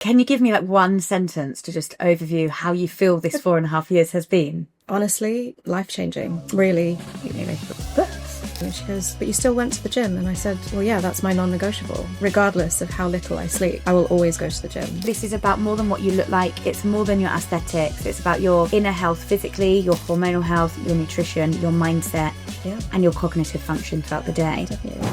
Can you give me like one sentence to just overview how you feel this 4.5 years has been? Honestly, life-changing, really. And she goes, but you still went to the gym? And I said, well, yeah, that's my non-negotiable. Regardless of how little I sleep, I will always go to the gym. This is about more than what you look like. It's more than your aesthetics. It's about your inner health physically, your hormonal health, your nutrition, your mindset, and your cognitive function throughout the day. Definitely.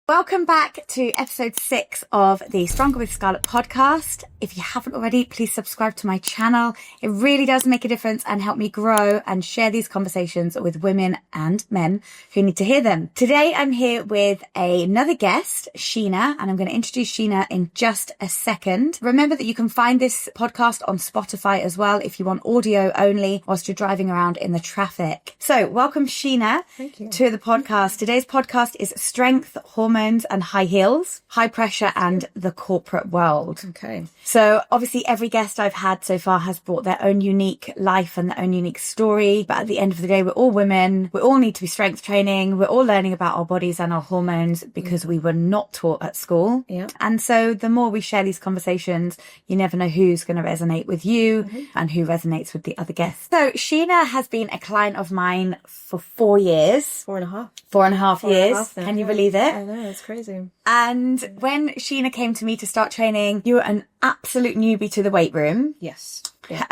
Welcome back to episode 6 of the Stronger with Scarlett podcast. If you haven't already, please subscribe to my channel. It really does make a difference and help me grow and share these conversations with women and men who need to hear them. Today, I'm here with another guest, Sheena, and I'm going to introduce Sheena in just a second. Remember that you can find this podcast on Spotify as well if you want audio only whilst you're driving around in the traffic. So welcome, Sheena, to the podcast. Today's podcast is Strength, Hormones and High Heels, High Pressure and the Corporate World. Okay. So obviously every guest I've had so far has brought their own unique life and their own unique story. But at the end of the day, we're all women. We all need to be strength training. We're all learning about our bodies and our hormones because we were not taught at school. Yeah. And so the more we share these conversations, you never know who's going to resonate with you and who resonates with the other guests. So Sheena has been a client of mine for 4 years. 4.5. 4.5 years. Can you believe it? I know, it's crazy. And when Sheena came to me to start training, you were an absolute newbie to the weight room. Yes. Yeah.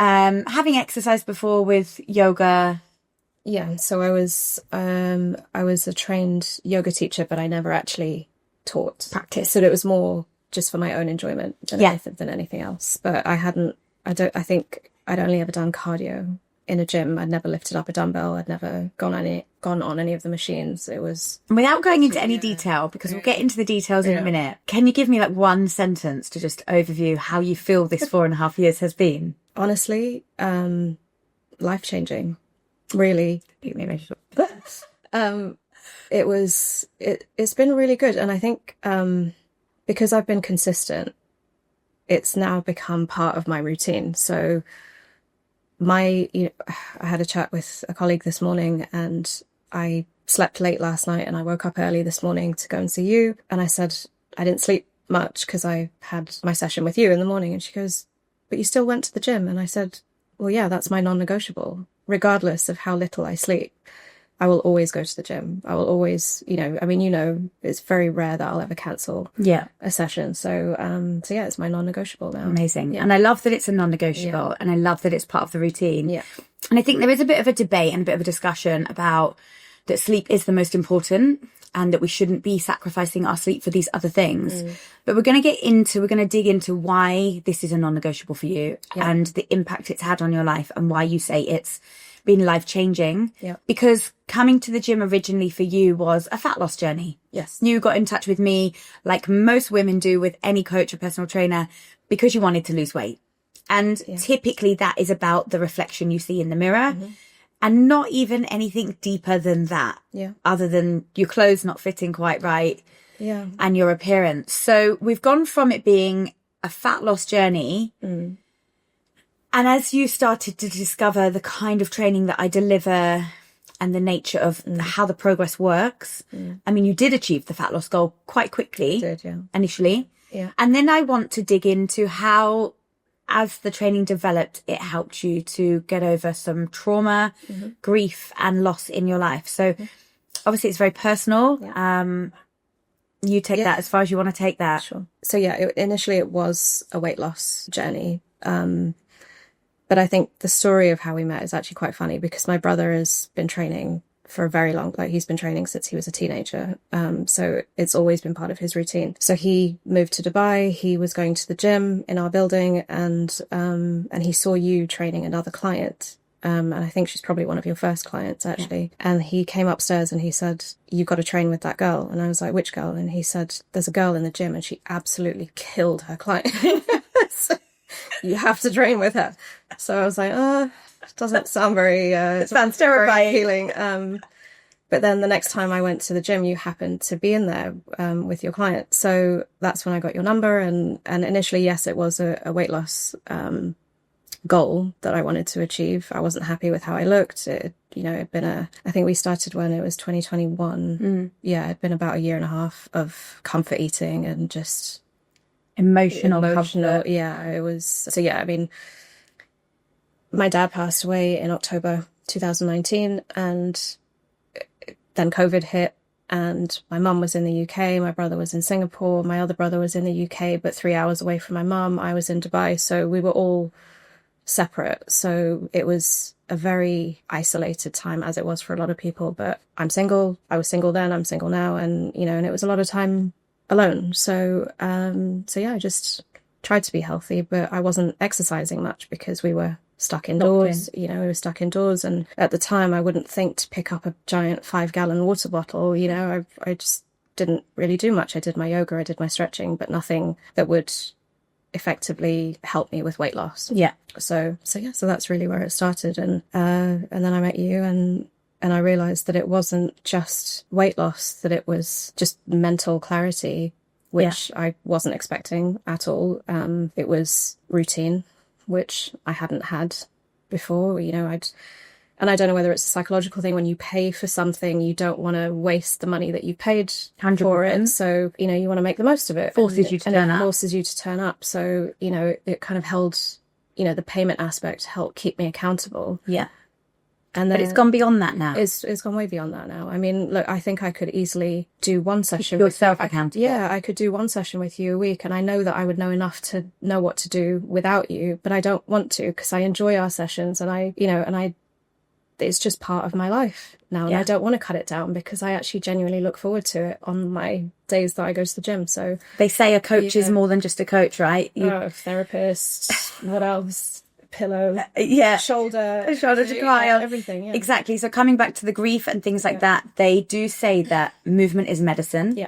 Having exercised before with yoga. Yeah. So I was a trained yoga teacher, but I never actually taught. Practice. So it was more just for my own enjoyment than anything else. But I think I'd only ever done cardio in a gym. I'd never lifted up a dumbbell. I'd never gone on any of the machines. It was... Without going into any detail, because we'll get into the details in a minute, can you give me like one sentence to just overview how you feel this 4.5 years has been? Honestly, life-changing, really. It's been really good. And I think because I've been consistent, it's now become part of my routine. So I had a chat with a colleague this morning and I slept late last night and I woke up early this morning to go and see you. And I said, I didn't sleep much because I had my session with you in the morning. And she goes, but you still went to the gym. And I said, well, yeah, that's my non-negotiable. Regardless of how little I sleep, I will always go to the gym. I will always, it's very rare that I'll ever cancel a session. So yeah, it's my non-negotiable now. Amazing. Yeah. And I love that it's a non-negotiable and I love that it's part of the routine. Yeah. And I think there is a bit of a debate and a bit of a discussion about that sleep is the most important and that we shouldn't be sacrificing our sleep for these other things. But we're going to dig into why this is a non-negotiable for you and the impact it's had on your life and why you say it's been life-changing. Yeah. Because coming to the gym originally for you was a fat loss journey. Yes. You got in touch with me like most women do with any coach or personal trainer because you wanted to lose weight. And typically that is about the reflection you see in the mirror and not even anything deeper than that. Yeah. Other than your clothes not fitting quite right. Yeah. And your appearance. So we've gone from it being a fat loss journey. And as you started to discover the kind of training that I deliver and the nature of how the progress works, I mean, you did achieve the fat loss goal quite quickly. I did, yeah. Initially. Yeah. And then I want to dig into how, as the training developed, it helped you to get over some trauma, grief and loss in your life. So obviously it's very personal. Yeah. You take that as far as you want to take that. Sure. So yeah, initially it was a weight loss journey. But I think the story of how we met is actually quite funny because my brother has been training for a very long, he's been training since he was a teenager. So it's always been part of his routine. So he moved to Dubai. He was going to the gym in our building and he saw you training another client. And I think she's probably one of your first clients actually. Yeah. And he came upstairs and he said, you've got to train with that girl. And I was like, which girl? And he said, there's a girl in the gym and she absolutely killed her client. So you have to train with her. So I was like, doesn't sound very, it sounds terrifying. Feeling. But then the next time I went to the gym, you happened to be in there with your client. So that's when I got your number. And initially, yes, it was a weight loss goal that I wanted to achieve. I wasn't happy with how I looked. It'd been I think we started when it was 2021. Yeah, it'd been about a year and a half of comfort eating and just emotional comfort. Yeah, it was. So yeah, I mean, my dad passed away in October 2019, and then COVID hit, and my mum was in the UK, my brother was in Singapore, my other brother was in the UK, but 3 hours away from my mum. I was in Dubai, so we were all separate. So it was a very isolated time, as it was for a lot of people. But I'm single. I was single then, I'm single now, and and it was a lot of time alone. So yeah, I just tried to be healthy, but I wasn't exercising much because we were stuck indoors. We were stuck indoors, and at the time I wouldn't think to pick up a giant 5-gallon water bottle. I just didn't really do much. I did my yoga, I did my stretching, but nothing that would effectively help me with weight loss. Yeah. So that's really where it started, and then I met you, and I realized that it wasn't just weight loss, that it was just mental clarity, which I wasn't expecting at all. It was routine, which I hadn't had before. And I don't know whether it's a psychological thing. When you pay for something, you don't want to waste the money that you paid 100%. for it. So, you want to make the most of it. Forces you to turn up. So, it kind of held, the payment aspect helped keep me accountable. Yeah. And then but it's gone beyond that now. It's gone way beyond that now. I mean, look, I think I could easily do one session. Keep yourself accountable. I could do one session with you a week, and I know that I would know enough to know what to do without you, but I don't want to, because I enjoy our sessions, and it's just part of my life now, and I don't want to cut it down, because I actually genuinely look forward to it on my days that I go to the gym. So they say a coach is more than just a coach, right? Therapist, what else? Pillow, shoulder to cry on, everything. Yeah. Exactly. So coming back to the grief and things like that, they do say that movement is medicine. Yeah.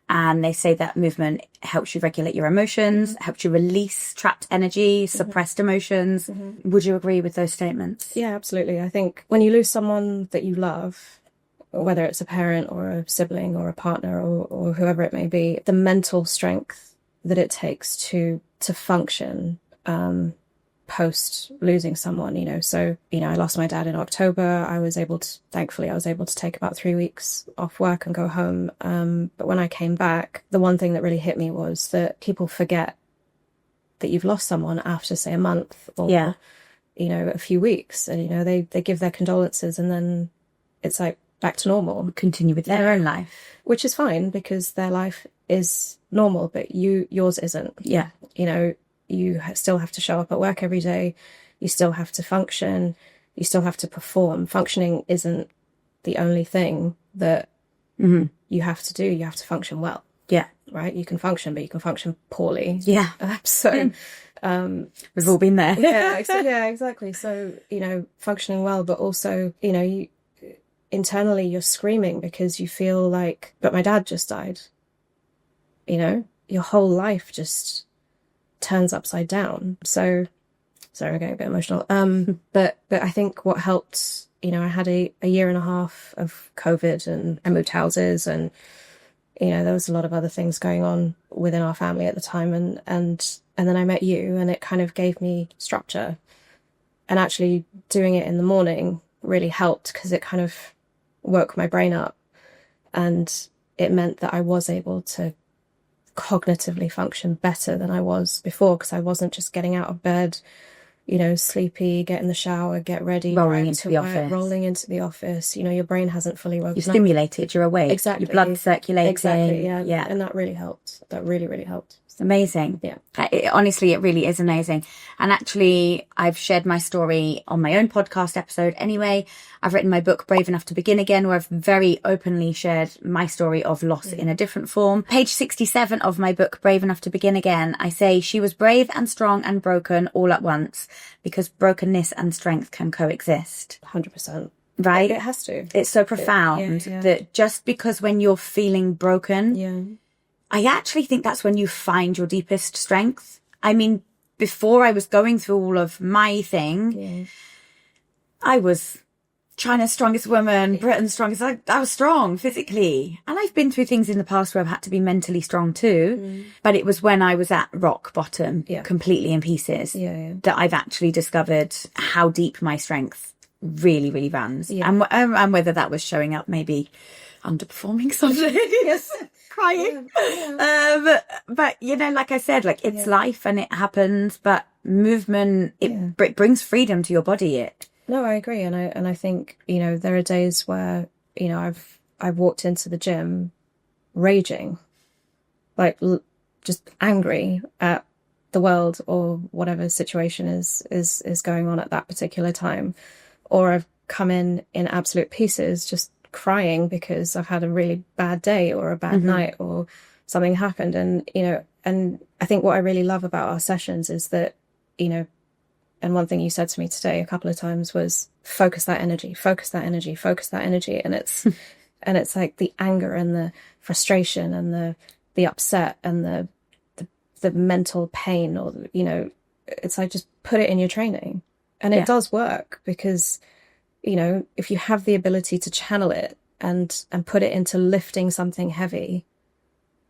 And they say that movement helps you regulate your emotions, helps you release trapped energy, suppressed emotions. Would you agree with those statements? Yeah, absolutely. I think when you lose someone that you love, whether it's a parent or a sibling or a partner or whoever it may be, the mental strength that it takes to function post losing someone, So, I lost my dad in October. Thankfully, I was able to take about 3 weeks off work and go home. But when I came back, the one thing that really hit me was that people forget that you've lost someone after, say, a month or, a few weeks. And, they give their condolences, and then it's like back to normal. Continue with their own life. Which is fine, because their life is normal, but yours isn't. Yeah. You still have to show up at work every day. You still have to function. You still have to perform. Functioning isn't the only thing that you have to do. You have to function well. Yeah. Right? You can function, but you can function poorly. Yeah. So, we've all been there. Yeah, exactly. So, functioning well, but also, internally you're screaming because you feel like, but my dad just died. Your whole life just turns upside down. So sorry, I'm getting a bit emotional. But I think what helped, I had a year and a half of COVID, and I moved houses, and there was a lot of other things going on within our family at the time, and then I met you, and it kind of gave me structure. And actually doing it in the morning really helped, because it kind of woke my brain up, and it meant that I was able to cognitively function better than I was before, because I wasn't just getting out of bed, sleepy, get in the shower, get ready, rolling into the office. Your brain hasn't fully woken up. You're stimulated, you're awake. Exactly. Your blood circulating. Exactly, yeah. And that really helped. That really, really helped. It's amazing. Yeah. Honestly, it really is amazing. And actually, I've shared my story on my own podcast episode anyway. I've written my book, Brave Enough to Begin Again, where I've very openly shared my story of loss in a different form. Page 67 of my book, Brave Enough to Begin Again, I say, she was brave and strong and broken all at once, because brokenness and strength can coexist. 100%. Right? It has to. It's so profound that just because when you're feeling broken, I actually think that's when you find your deepest strength. I mean, before I was going through all of my thing, I was China's strongest woman, Britain's strongest. I was strong physically. And I've been through things in the past where I've had to be mentally strong too. But it was when I was at rock bottom, completely in pieces, that I've actually discovered how deep my strength really, really runs. And whether that was showing up maybe underperforming some days, crying. But, you know, like I said, like it's life and it happens, but movement, it brings freedom to your body. No, I agree. And I think, you know, there are days where, you know, I've walked into the gym raging, like just angry at the world or whatever situation is going on at that particular time. Or I've come in absolute pieces, just crying because I've had a really bad day or a bad night or something happened. And, you know, and I think what I really love about our sessions is that, you know, and one thing you said to me today a couple of times was focus that energy, focus that energy, focus that energy. And it's, and it's like the anger and the frustration and the upset and the mental pain, or, you know, it's like, just put it in your training. And it does work because, you know, if you have the ability to channel it and put it into lifting something heavy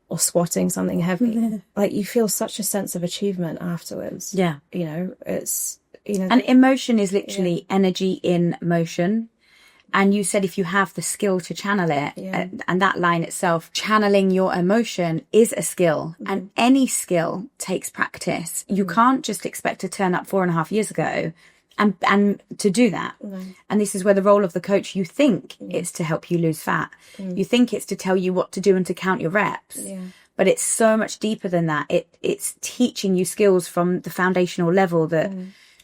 or squatting something heavy, like you feel such a sense of achievement afterwards. Yeah. You know, it's, you know. And emotion is literally energy in motion. And you said if you have the skill to channel it, and that line itself, channeling your emotion is a skill. And any skill takes practice. You can't just expect to turn up 4.5 years ago and to do that. And this is where the role of the coach, you think it's to help you lose fat. You think it's to tell you what to do and to count your reps. But it's so much deeper than that. It's teaching you skills from the foundational level that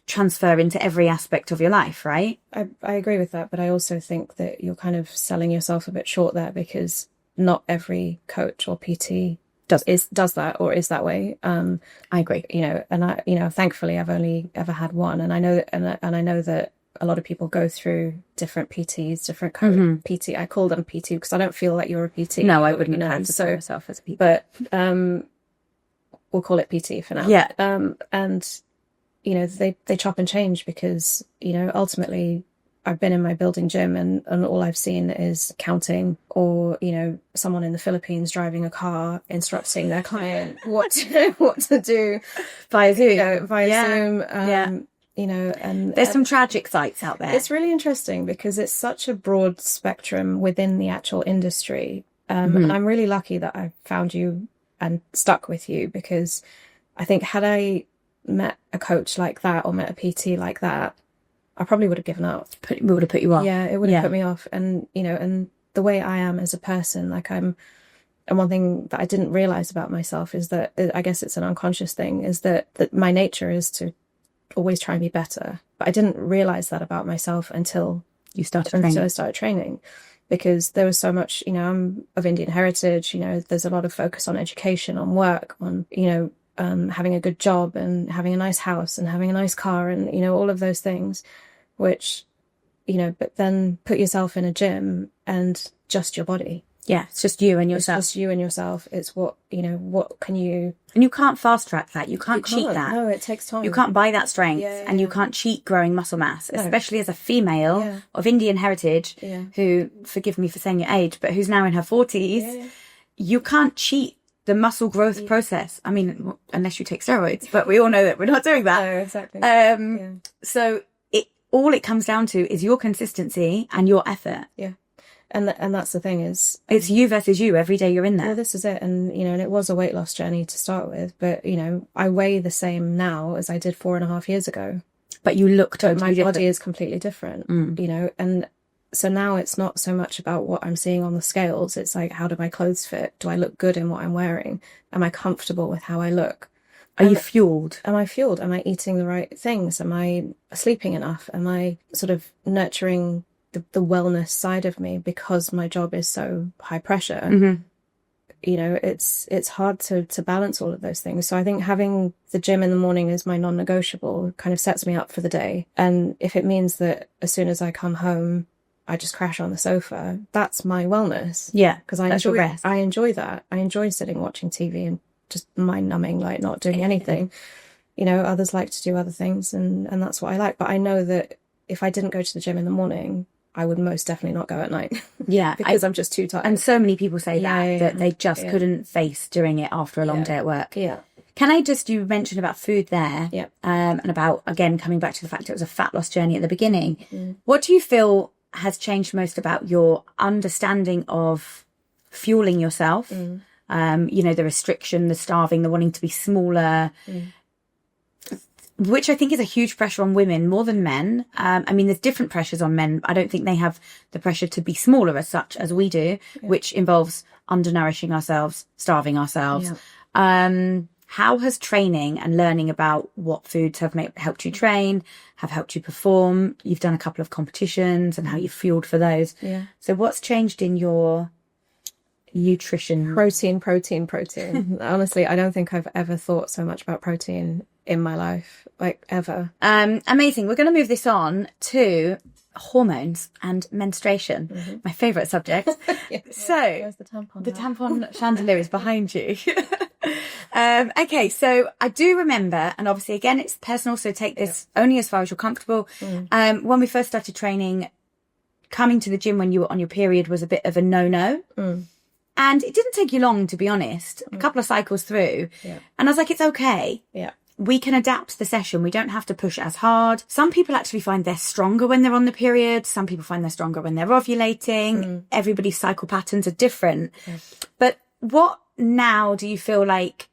transfer into every aspect of your life, right? I agree with that, but I also think that you're kind of selling yourself a bit short there, because not every coach or PT does that or is that way. I agree. You know, and I, you know, thankfully I've only ever had one, and I know and I know that a lot of people go through different PTs, different PT. I call them PT because I don't feel like you're a PT. No, I wouldn't classify myself as a PT. But we'll call it PT for now. Yeah. And you know, they chop and change because, you know, ultimately I've been in my building gym and all I've seen is counting, or, you know, someone in the Philippines driving a car instructing their client what to do via Zoom. You know, via Zoom. You know, and there's some tragic sites out there. It's really interesting because it's such a broad spectrum within the actual industry. And I'm really lucky that I found you and stuck with you, because I think had I met a coach like that or met a PT like that, I probably would have given up. It would have put you off. Yeah, it would have put me off. And, you know, and the way I am as a person, like and one thing that I didn't realize about myself is that, I guess it's an unconscious thing, is that my nature is to always try and be better. But I didn't realize that about myself until I started training. Because there was so much, you know, I'm of Indian heritage, you know, there's a lot of focus on education, on work, on, you know, having a good job and having a nice house and having a nice car and, you know, all of those things, which, you know, but then put yourself in a gym and just your body. Yeah, it's just you and yourself. It's just you and yourself. It's what, you know, what can you... And you can't fast track that. You can't cheat that. No, it takes time. You can't buy that strength and you can't cheat growing muscle mass, especially as a female of Indian heritage who, forgive me for saying your age, but who's now in her 40s. You can't cheat the muscle growth process. I mean, unless you take steroids, but we all know that we're not doing that. No, exactly. So all it comes down to is your consistency and your effort. Yeah. And that's the thing is... It's you versus you every day you're in there. Well, this is it. And, you know, and it was a weight loss journey to start with. But, you know, I weigh the same now as I did 4.5 years ago. But you look totally different. My body is completely different, you know. And so now it's not so much about what I'm seeing on the scales. It's like, how do my clothes fit? Do I look good in what I'm wearing? Am I comfortable with how I look? Are you fueled? Am I fueled? Am I eating the right things? Am I sleeping enough? Am I sort of nurturing the wellness side of me, because my job is so high pressure? You know, it's hard to balance all of those things. So I think having the gym in the morning as my non-negotiable kind of sets me up for the day. And if it means that as soon as I come home, I just crash on the sofa, that's my wellness. Yeah, because I enjoy that. I enjoy sitting watching TV and just mind numbing, like not doing anything. You know, others like to do other things, and that's what I like. But I know that if I didn't go to the gym in the morning, I would most definitely not go at night. Yeah. Because I'm just too tired. And so many people say that they just couldn't face doing it after a long day at work. Yeah. Can I just, you mentioned about food there, and about, again, coming back to the fact it was a fat loss journey at the beginning. What do you feel has changed most about your understanding of fueling yourself? You know, the restriction, the starving, the wanting to be smaller, which I think is a huge pressure on women more than men. I mean, there's different pressures on men. I don't think they have the pressure to be smaller as such as we do, which involves undernourishing ourselves, starving ourselves. How has training and learning about what foods have helped you train, have helped you perform? You've done a couple of competitions and how you fueled for those. Yeah. So what's changed in your nutrition? Protein. Honestly, I don't think I've ever thought so much about protein in my life, like ever. Amazing. We're going to move this on to hormones and menstruation, my favourite subject. So where's the tampon? The tampon chandelier is behind you. Okay, so I do remember, and obviously again it's personal, so take this only as far as you're comfortable. When we first started training, coming to the gym when you were on your period was a bit of a no-no. And it didn't take you long, to be honest, a couple of cycles through. And I was like, it's okay. We can adapt the session. We don't have to push as hard. Some people actually find they're stronger when they're on the period. Some people find they're stronger when they're ovulating. Everybody's cycle patterns are different. But what now do you feel like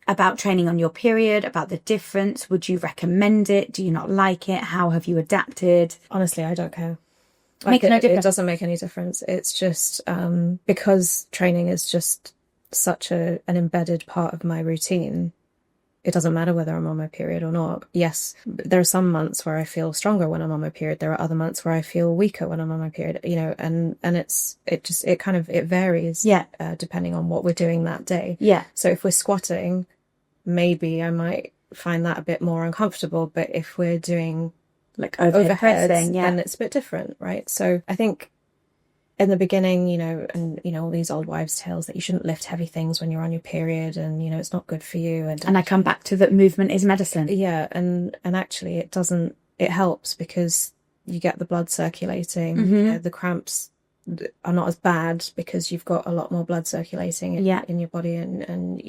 about training on your period, about the difference? Would you recommend it? Do you not like it? How have you adapted? Honestly, I don't care. Makes no difference. It doesn't make any difference. It's just because training is just such an embedded part of my routine. It doesn't matter whether I'm on my period or not. Yes, there are some months where I feel stronger when I'm on my period. There are other months where I feel weaker when I'm on my period, you know, and it varies depending on what we're doing that day. So if we're squatting, maybe I might find that a bit more uncomfortable, but if we're doing like overheads, then it's a bit different, right? So I think in the beginning, you know, and you know, all these old wives' tales that you shouldn't lift heavy things when you're on your period, and you know, it's not good for you. And I come back to that movement is medicine. And actually, it doesn't. It helps because you get the blood circulating. You know, the cramps are not as bad because you've got a lot more blood circulating in your body, and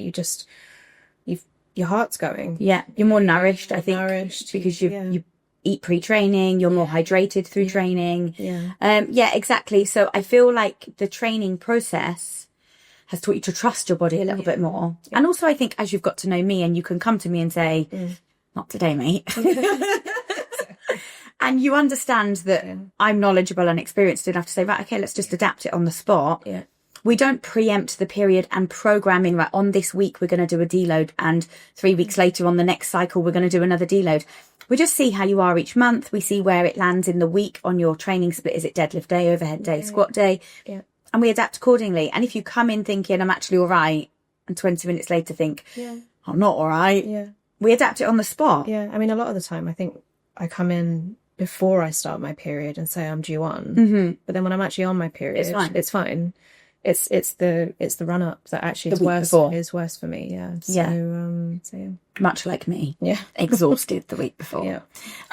your heart's going. You're more nourished. I think because you eat pre-training, you're more hydrated through training. Exactly. So I feel like the training process has taught you to trust your body a little bit more. And also I think as you've got to know me, and you can come to me and say, not today, mate. And you understand that I'm knowledgeable and experienced enough to say, right, okay, let's just adapt it on the spot. We don't preempt the period and programming, right, on this week we're going to do a deload, and 3 weeks later on the next cycle we're going to do another deload. We just see how you are each month. We see where it lands in the week on your training split. Is it deadlift day, overhead day, squat day? And we adapt accordingly. And if you come in thinking I'm actually all right, and 20 minutes later think, I'm not all right, we adapt it on the spot. I mean, a lot of the time I think I come in before I start my period and say I'm due on. But then when I'm actually on my period, it's fine. It's the run up that actually is worse for me. So much like me. Exhausted the week before.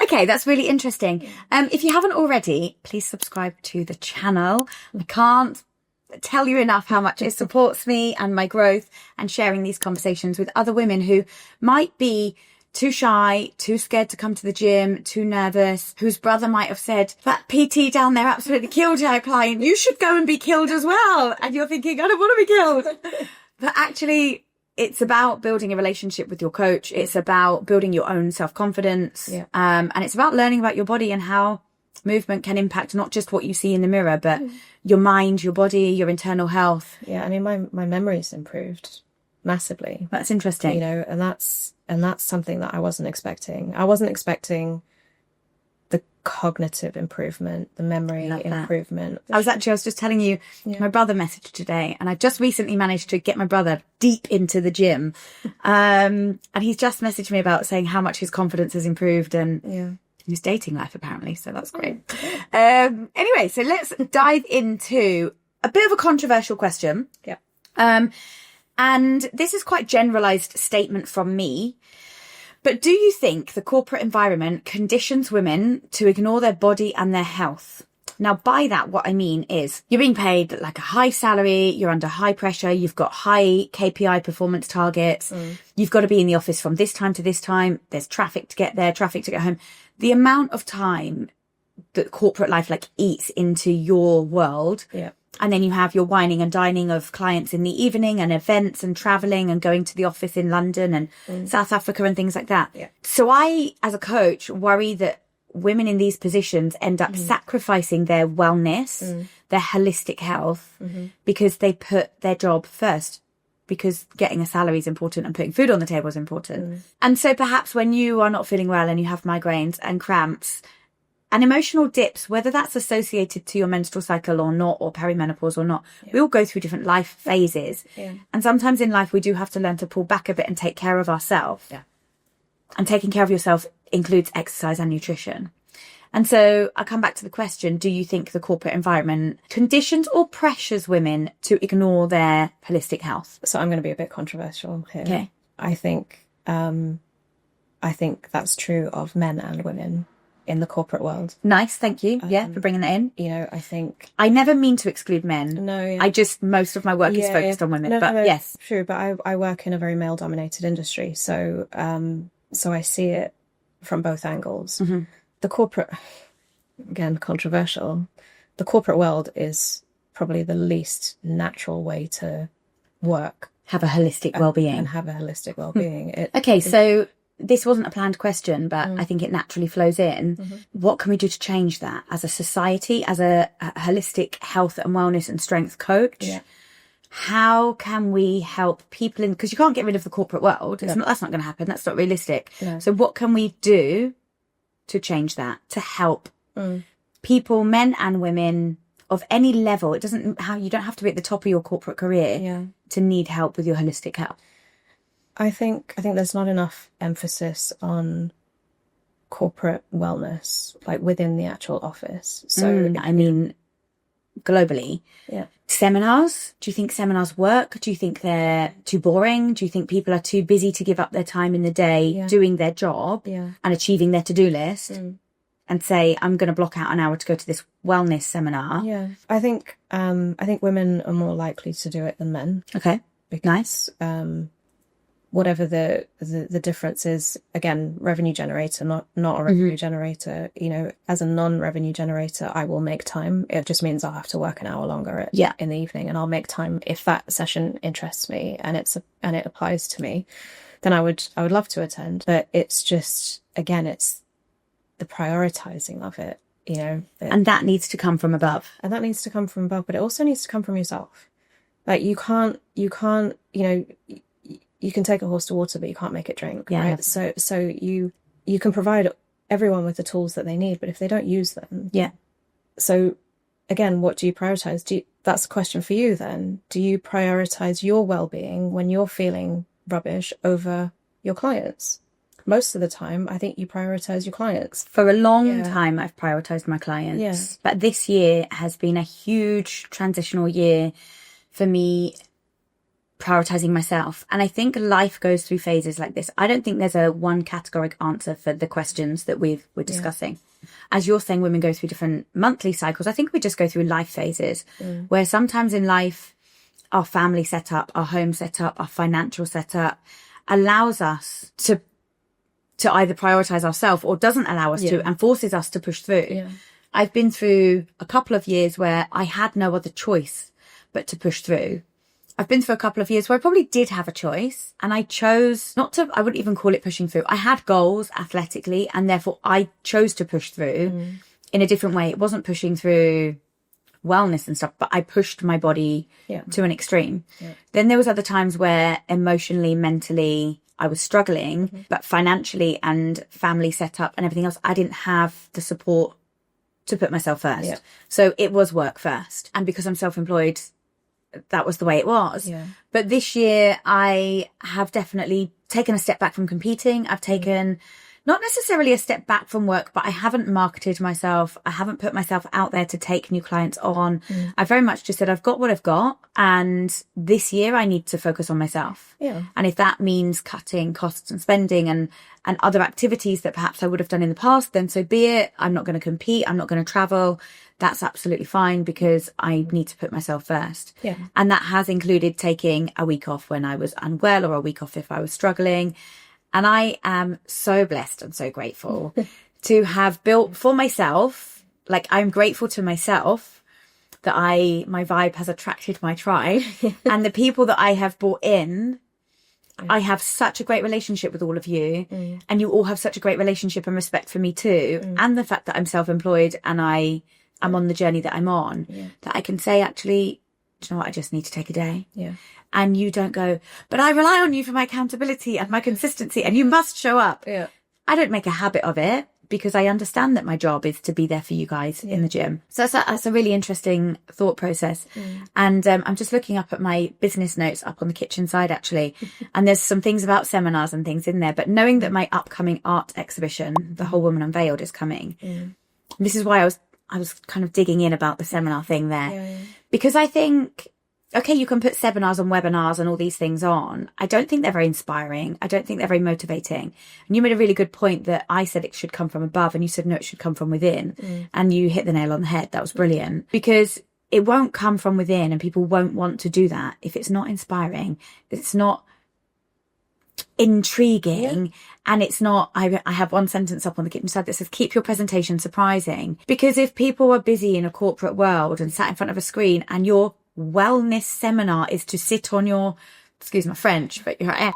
Okay, that's really interesting. If you haven't already, please subscribe to the channel. I can't tell you enough how much it supports me and my growth, and sharing these conversations with other women who might be too shy, too scared to come to the gym, too nervous, whose brother might have said, that PT down there absolutely killed her client, you should go and be killed as well. And you're thinking, I don't want to be killed. But actually, it's about building a relationship with your coach. It's about building your own self-confidence. And it's about learning about your body and how movement can impact not just what you see in the mirror, but your mind, your body, your internal health. I mean, my memory's improved massively. That's interesting. You know, and that's something that I wasn't expecting. I wasn't expecting the cognitive improvement, the memory improvement. I was just telling you, my brother messaged today, and I just recently managed to get my brother deep into the gym. And he's just messaged me about saying how much his confidence has improved and his dating life, apparently. So that's great. Anyway, so let's dive into a bit of a controversial question. And this is quite generalised statement from me, but do you think the corporate environment conditions women to ignore their body and their health? Now, by that, what I mean is you're being paid like a high salary, you're under high pressure, you've got high KPI performance targets, you've got to be in the office from this time to this time, there's traffic to get there, traffic to get home. The amount of time that corporate life like eats into your world. Yeah. And then you have your whining and dining of clients in the evening and events and traveling and going to the office in London and South Africa and things like that. Yeah. So I, as a coach, worry that women in these positions end up sacrificing their wellness, their holistic health, because they put their job first, because getting a salary is important and putting food on the table is important. And so perhaps when you are not feeling well and you have migraines and cramps, and emotional dips, whether that's associated to your menstrual cycle or not, or perimenopause or not, we all go through different life phases. Yeah. And sometimes in life, we do have to learn to pull back a bit and take care of ourselves. Yeah. And taking care of yourself includes exercise and nutrition. And so I come back to the question, do you think the corporate environment conditions or pressures women to ignore their holistic health? So I'm going to be a bit controversial here. Okay. I think that's true of men and women in the corporate world. Nice, thank you. For bringing that in. You know, I think... I never mean to exclude men. No, yeah. I just, most of my work is focused on women, but yes. True, but I work in a very male-dominated industry, so I see it from both angles. The corporate, again, controversial, the corporate world is probably the least natural way to work. Have a holistic well-being. And have a holistic well-being. So this wasn't a planned question, but I think it naturally flows in. What can we do to change that as a society, as a holistic health and wellness and strength coach? Yeah. How can we help people in, because you can't get rid of the corporate world. That's not going to happen. That's not realistic. No. So what can we do to change that, to help people, men and women of any level? You don't have to be at the top of your corporate career to need help with your holistic health. I think there's not enough emphasis on corporate wellness, like within the actual office. So I mean, globally, seminars. Do you think seminars work? Do you think they're too boring? Do you think people are too busy to give up their time in the day doing their job and achieving their to-do list? And say, I'm going to block out an hour to go to this wellness seminar. Yeah, I think women are more likely to do it than men. Okay, because, nice. Whatever the difference is, again, revenue generator, not a revenue generator. You know, as a non-revenue generator, I will make time. It just means I'll have to work an hour longer in the evening, and I'll make time if that session interests me and it applies to me. Then I would love to attend, but it's just, again, it's the prioritizing of it. You know, and that needs to come from above. And that needs to come from above, but it also needs to come from yourself. Like you can't. You know. You can take a horse to water, but you can't make it drink, right? So you can provide everyone with the tools that they need, but if they don't use them, So again, what do you prioritize? That's a question for you. Then, do you prioritize your well-being when you're feeling rubbish over your clients? Most of the time, I think you prioritize your clients. For a long time, I've prioritized my clients, but this year has been a huge transitional year for me. Prioritizing myself. And I think life goes through phases like this. I don't think there's a one categoric answer for the questions that we're discussing. As you're saying, women go through different monthly cycles. I think we just go through life phases where sometimes in life, our family setup, our home setup, our financial setup allows us to either prioritize ourselves or doesn't allow us to and forces us to push through. Yeah. I've been through a couple of years where I had no other choice but to push through. I've been through a couple of years where I probably did have a choice and I chose not to, I wouldn't even call it pushing through. I had goals athletically and therefore I chose to push through in a different way. It wasn't pushing through wellness and stuff, but I pushed my body to an extreme. Yeah. Then there was other times where emotionally, mentally, I was struggling, but financially and family setup and everything else, I didn't have the support to put myself first. Yeah. So it was work first. And because I'm self-employed, that was the way it was. Yeah. But this year I have definitely taken a step back from competing. I've taken not necessarily a step back from work, but I haven't marketed myself. I haven't put myself out there to take new clients on. I very much just said, I've got what I've got. And this year I need to focus on myself. Yeah. And if that means cutting costs and spending and other activities that perhaps I would have done in the past, then so be it. I'm not going to compete. I'm not going to travel. that's absolutely fine because I need to put myself first. Yeah. And that has included taking a week off when I was unwell or a week off if I was struggling. And I am so blessed and so grateful to have built for myself. Like, I'm grateful to myself that my vibe has attracted my tribe and the people that I have brought in. I have such a great relationship with all of you and you all have such a great relationship and respect for me too. And the fact that I'm self-employed and I'm on the journey that I'm on, that I can say, actually, do you know what? I just need to take a day. Yeah. And you don't go, but I rely on you for my accountability and my consistency and you must show up. Yeah. I don't make a habit of it because I understand that my job is to be there for you guys in the gym. So that's a really interesting thought process. And I'm just looking up at my business notes up on the kitchen side, actually. And there's some things about seminars and things in there. But knowing that my upcoming art exhibition, The Whole Woman Unveiled, is coming. This is why I was kind of digging in about the seminar thing there. Because I think, okay, you can put seminars and webinars and all these things on. I don't think they're very inspiring. I don't think they're very motivating. And you made a really good point that I said it should come from above and you said, no, it should come from within. And you hit the nail on the head. That was brilliant because it won't come from within and people won't want to do that if it's not inspiring, if it's not intriguing and it's not, I have one sentence up on the kitchen side that says, keep your presentation surprising. Because if people are busy in a corporate world and sat in front of a screen and your wellness seminar is to sit on your, excuse my French, but your ass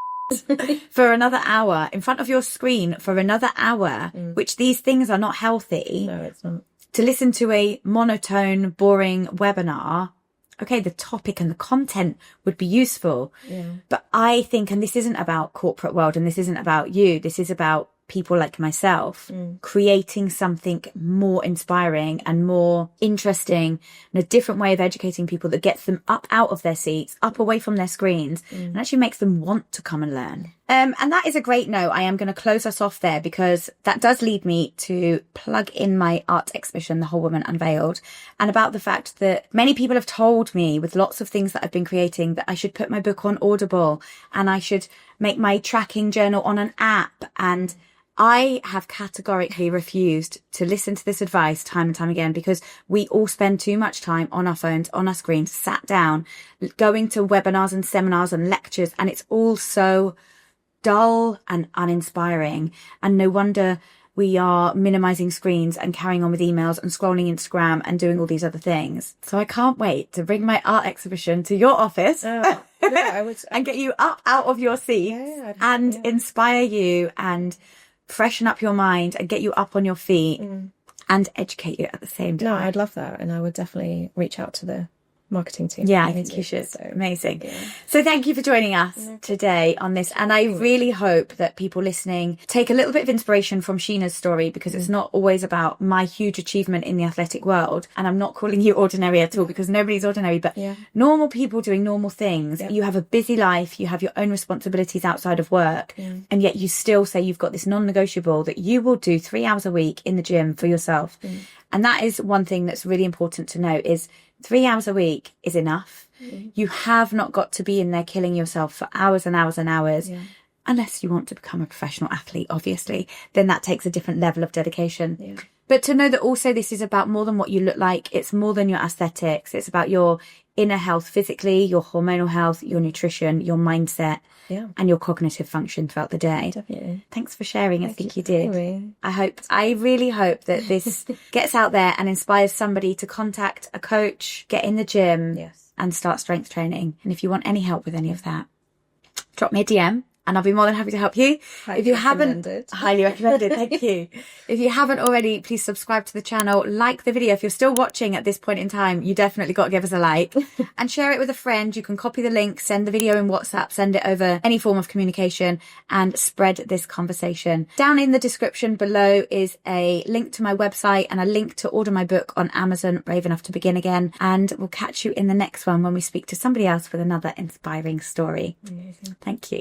for another hour in front of your screen for another hour, which these things are not healthy. No, it's not. To listen to a monotone, boring webinar, okay, the topic and the content would be useful. But I think, and this isn't about corporate world and this isn't about you, this is about people like myself creating something more inspiring and more interesting and a different way of educating people that gets them up out of their seats, up away from their screens and actually makes them want to come and learn. And that is a great note. I am going to close us off there because that does lead me to plug in my art exhibition, The Whole Woman Unveiled, and about the fact that many people have told me with lots of things that I've been creating that I should put my book on Audible and I should make my tracking journal on an app. And I have categorically refused to listen to this advice time and time again because we all spend too much time on our phones, on our screens, sat down, going to webinars and seminars and lectures, and it's all so dull and uninspiring. And no wonder we are minimizing screens and carrying on with emails and scrolling Instagram and doing all these other things. So I can't wait to bring my art exhibition to your office and get you up out of your seat and inspire you and freshen up your mind and get you up on your feet and educate you at the same time. No, I'd love that. And I would definitely reach out to the marketing team. Yeah, I think you should. So, amazing. So thank you for joining us today on this. And I really hope that people listening take a little bit of inspiration from Sheena's story because it's not always about my huge achievement in the athletic world. And I'm not calling you ordinary at all because nobody's ordinary, but normal people doing normal things. You have a busy life, you have your own responsibilities outside of work, and yet you still say you've got this non-negotiable that you will do 3 hours a week in the gym for yourself. And that is one thing that's really important to know is 3 hours a week is enough. You have not got to be in there killing yourself for hours and hours and hours. Unless you want to become a professional athlete, obviously, then that takes a different level of dedication. But to know that also this is about more than what you look like. It's more than your aesthetics. It's about your inner health physically, your hormonal health, your nutrition, your mindset, and your cognitive function throughout the day. Definitely. Thanks for sharing. I think you did. I really hope that this gets out there and inspires somebody to contact a coach, get in the gym and start strength training. And if you want any help with any of that, drop me a DM. And I'll be more than happy to help you. If you haven't, highly recommended. Thank you. If you haven't already, please subscribe to the channel, like the video. If you're still watching at this point in time, you definitely got to give us a like and share it with a friend. You can copy the link, send the video in WhatsApp, send it over any form of communication and spread this conversation. Down in the description below is a link to my website and a link to order my book on Amazon, Brave Enough to Begin Again. And we'll catch you in the next one when we speak to somebody else with another inspiring story. Amazing. Thank you.